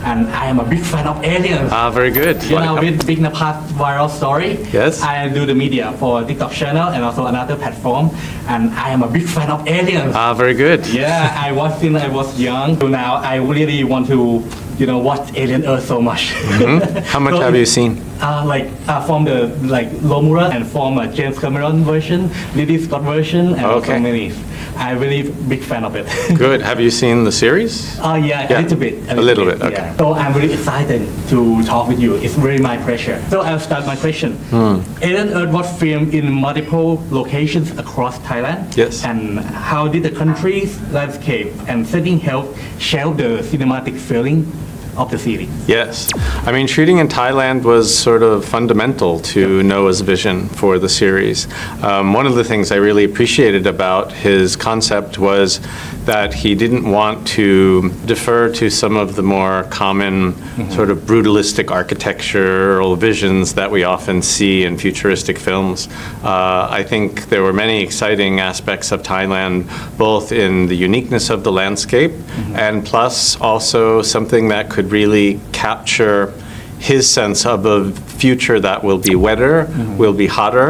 and I am a big fan of aliens. Very good. You know, Welcome. with Big Napat viral story. Yes. I do the media for TikTok channel and also another platform, and I am a big fan of aliens. Very good. Yeah, I watched since I was young. So now I really want to, watch Alien Earth so much. How much So have you seen? From the Lomura and from James Cameron version, Ridley Scott version, and Okay. so many. I'm really big fan of it. Good. Have you seen the series? Yeah, a little bit. A little bit, okay. Yeah. So I'm really excited to talk with you. It's really my pleasure. So I'll start my question. Alien Earth was filmed in multiple locations across Thailand. Yes. And how did the country's landscape and setting help shape the cinematic feeling of the series? Yes. I mean, shooting in Thailand was sort of fundamental to Noah's vision for the series. One of the things I really appreciated about his concept was that he didn't want to defer to some of the more common sort of brutalistic architectural visions that we often see in futuristic films. I think there were many exciting aspects of Thailand, both in the uniqueness of the landscape and plus also something that could really capture his sense of a future that will be wetter, will be hotter,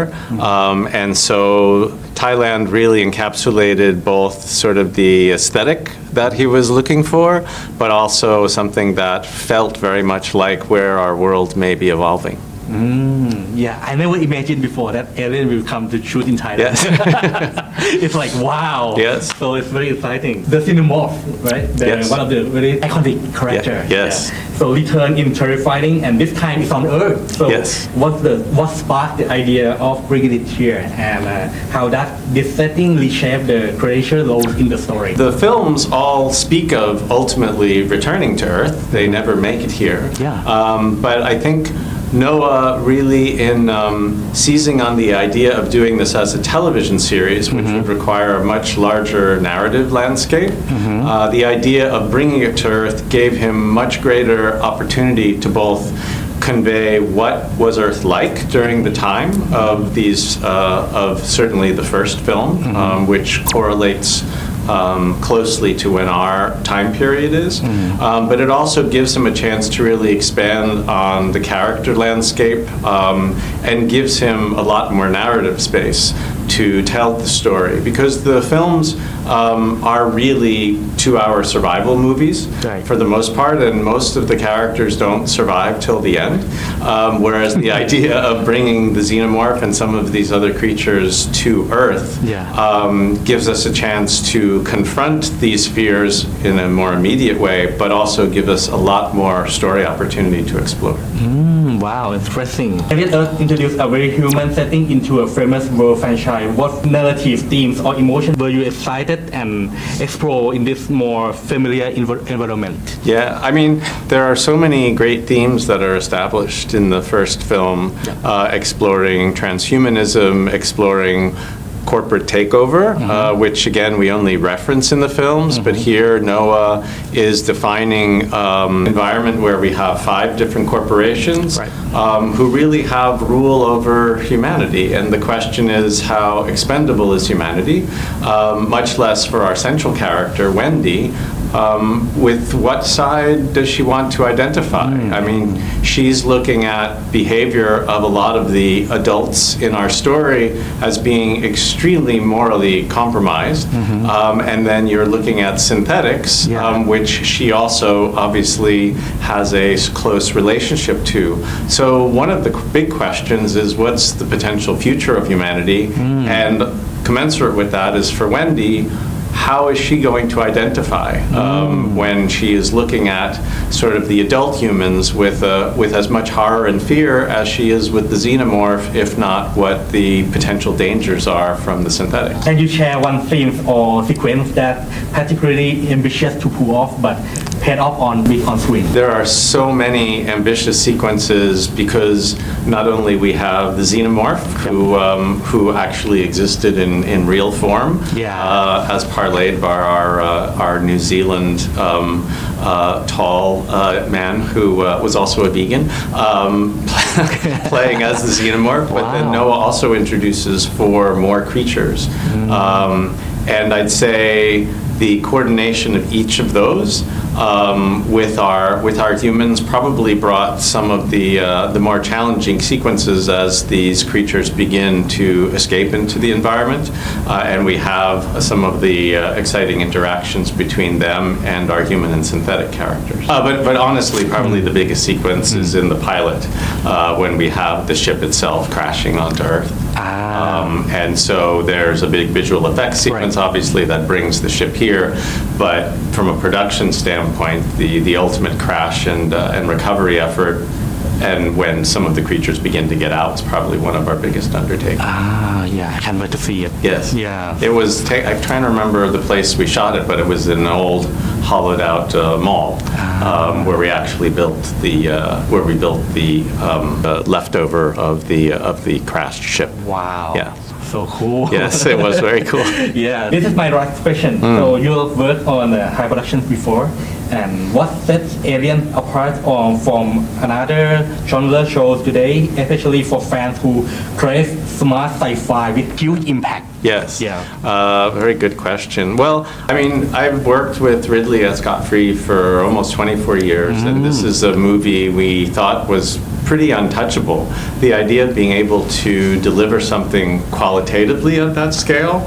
and so Thailand really encapsulated both sort of the aesthetic that he was looking for, but also something that felt very much like where our world may be evolving. Yeah, I never imagined before that alien will come to shoot in Thailand. Yes. It's like wow. Yes. So it's very exciting. The Cinemorph, right? Yes. One of the very iconic character. Yes. So return in terrifying, and this time it's on Earth. So Yes. what sparked the idea of bringing it here, and how does this setting reshape the creation role in the story? The films all speak of ultimately returning to Earth. They never make it here. Yeah. But I think Noah really in seizing on the idea of doing this as a television series, which would require a much larger narrative landscape, the idea of bringing it to Earth gave him much greater opportunity to both convey what was Earth like during the time of these, of certainly the first film, which correlates closely to when our time period is. But it also gives him a chance to really expand on the character landscape and gives him a lot more narrative space to tell the story, because the films are really 2-hour survival movies for the most part, and most of the characters don't survive till the end, whereas the idea of bringing the xenomorph and some of these other creatures to Earth gives us a chance to confront these fears in a more immediate way, but also give us a lot more story opportunity to explore. Wow, interesting. Alien Earth introduced a very human setting into a famous world franchise. What narrative, themes, or emotions were you excited and explore in this more familiar environment? Yeah, I mean, there are so many great themes that are established in the first film, exploring transhumanism, exploring corporate takeover, which again we only reference in the films, but here Noah is defining environment where we have 5 different corporations who really have rule over humanity, and the question is how expendable is humanity, much less for our central character, Wendy. With what side does she want to identify? I mean, she's looking at behavior of a lot of the adults in our story as being extremely morally compromised. And then you're looking at synthetics, which she also obviously has a close relationship to. So one of the big questions is, what's the potential future of humanity? And commensurate with that is, for Wendy, how is she going to identify when she is looking at sort of the adult humans with as much horror and fear as she is with the xenomorph, if not what the potential dangers are from the synthetic? Can you share one scene or sequence that particularly ambitious to pull off but paid off on big on screen? There are so many ambitious sequences, because not only we have the xenomorph who actually existed in real form, as parlayed by our New Zealand tall man who was also a vegan, playing as the xenomorph. But then Noah also introduces 4 more creatures, and I'd say the coordination of each of those with our humans probably brought some of the more challenging sequences as these creatures begin to escape into the environment, and we have some of the exciting interactions between them and our human and synthetic characters. But honestly, probably the biggest sequence is in the pilot when we have the ship itself crashing onto Earth. And so there's a big visual effects sequence, obviously, that brings the ship here. But from a production standpoint, the ultimate crash and recovery effort, and when some of the creatures begin to get out, is probably one of our biggest undertakings. Yeah, I can't wait to see it. Yes. Yeah. It was, I'm trying to remember the place we shot it, but it was in an old hollowed out mall where we actually built the leftover of the crashed ship. Wow. Yeah. So cool. Yes, it was very cool. Yeah. This is my last question. So you have worked on high productions before, and what sets Alien apart from another genre shows today, especially for fans who crave smart sci-fi with huge impact? Yes. Yeah. Very good question. Well, I mean, I've worked with Ridley S. Scott-Free for almost 24 years, and this is a movie we thought was pretty untouchable. The idea of being able to deliver something qualitatively at that scale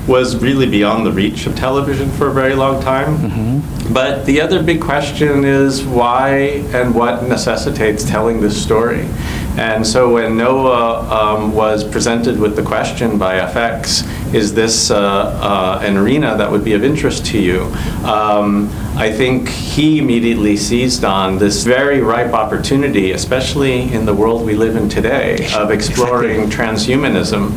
was really beyond the reach of television for a very long time. But the other big question is why and what necessitates telling this story. And so when Noah was presented with the question by FX, is this an arena that would be of interest to you? I think he immediately seized on this very ripe opportunity, especially in the world we live in today, of exploring transhumanism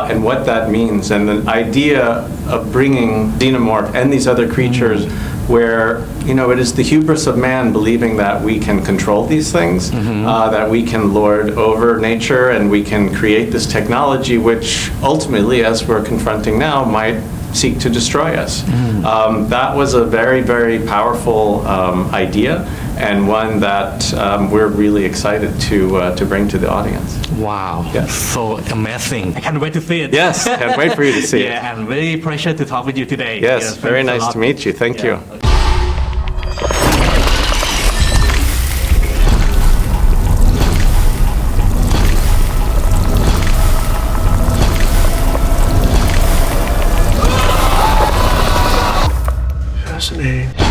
and what that means, and the idea of bringing xenomorph and these other creatures where, you know, it is the hubris of man believing that we can control these things, that we can lord over nature, and we can create this technology which ultimately, as we're confronting now, might seek to destroy us. That was a very, very powerful idea, and one that we're really excited to bring to the audience. Wow. Yes. So amazing. I can't wait to see it. Yes, can't wait for you to see it. Yeah, and very pleasure to talk with you today. Yes, very thanks a nice lot. to meet you. Thank you. Fascinating.